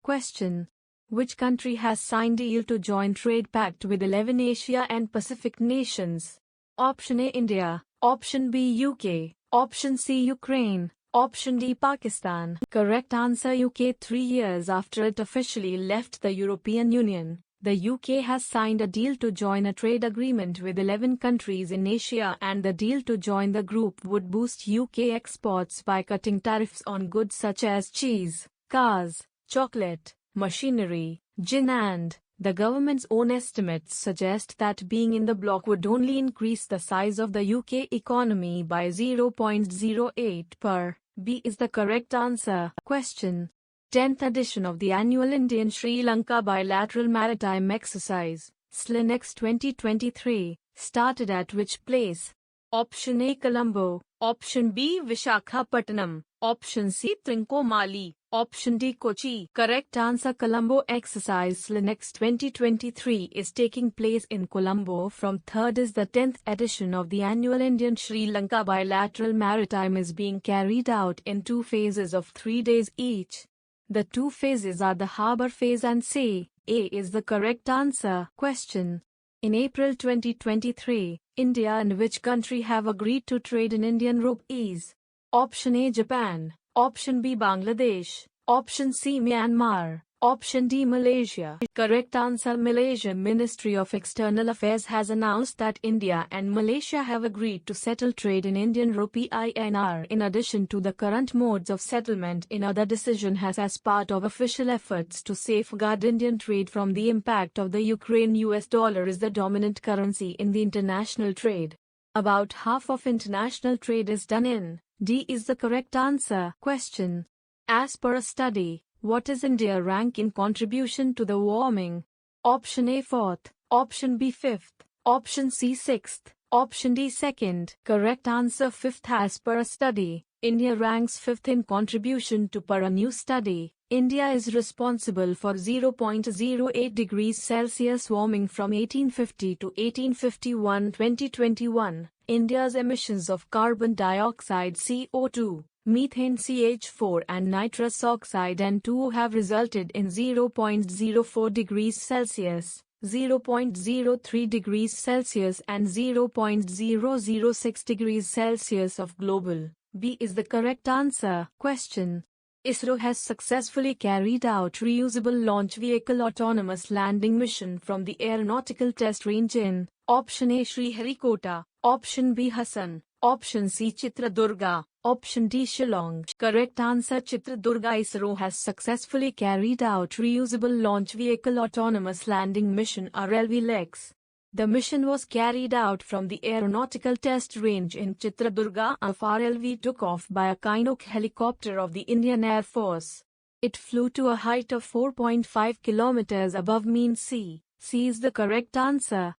Question. Which country has signed deal to join trade pact with 11 Asia and Pacific nations? Option A India, Option B UK, Option C Ukraine, Option D Pakistan. Correct answer UK. 3 years after it officially left the European Union, the UK has signed a deal to join a trade agreement with 11 countries in Asia, and the deal to join the group would boost UK exports by cutting tariffs on goods such as cheese, cars, chocolate, machinery, gin, and the government's own estimates suggest that being in the bloc would only increase the size of the UK economy by 0.08%. B is the correct answer. Question. 10th edition of the annual Indian-Sri Lanka Bilateral Maritime Exercise, SLINEX 2023, started at which place? Option A Colombo, Option B Visakhapatnam, Option C Trincomalee, Option D Kochi. Correct answer. Colombo exercise SLINEX 2023 is taking place in Colombo from 3rd is the 10th edition of the annual Indian-Sri Lanka Bilateral Maritime is being carried out in 2 phases of 3 days each. The 2 phases are the harbour phase and sea. A is the correct answer. Question. In April 2023, India and which country have agreed to trade in Indian rupees? Option A Japan, Option B Bangladesh, Option C Myanmar, Option D Malaysia. Correct answer. Malaysia Ministry of External Affairs has announced that India and Malaysia have agreed to settle trade in Indian rupee INR in addition to the current modes of settlement. In other decision has as part of official efforts to safeguard Indian trade from the impact of the Ukraine. US dollar is the dominant currency in the international trade. About half of international trade is done in. D is the correct answer. Question. As per a study, what is India rank in contribution to the warming? Option A 4th, Option B 5th, Option C 6th, Option D 2nd. Correct answer 5th. As per a study, India ranks 5th in contribution to. Per a new study, India is responsible for 0.08 degrees Celsius warming from 1850 to 1851. 2021, India's emissions of carbon dioxide CO2, methane CH4 and nitrous oxide N2 have resulted in 0.04 degrees Celsius, 0.03 degrees Celsius and 0.006 degrees Celsius of global. B is the correct answer. Question. ISRO has successfully carried out reusable launch vehicle autonomous landing mission from the aeronautical test range in Option A Sriharikota, Option B Hassan, Option C Chitradurga, Option D Shillong. Correct answer Chitradurga. ISRO has successfully carried out reusable launch vehicle autonomous landing mission RLV-LEX. The mission was carried out from the aeronautical test range in Chitradurga. RLV took off by a Chinook helicopter of the Indian Air Force. It flew to a height of 4.5 kilometers above mean sea. C is the correct answer.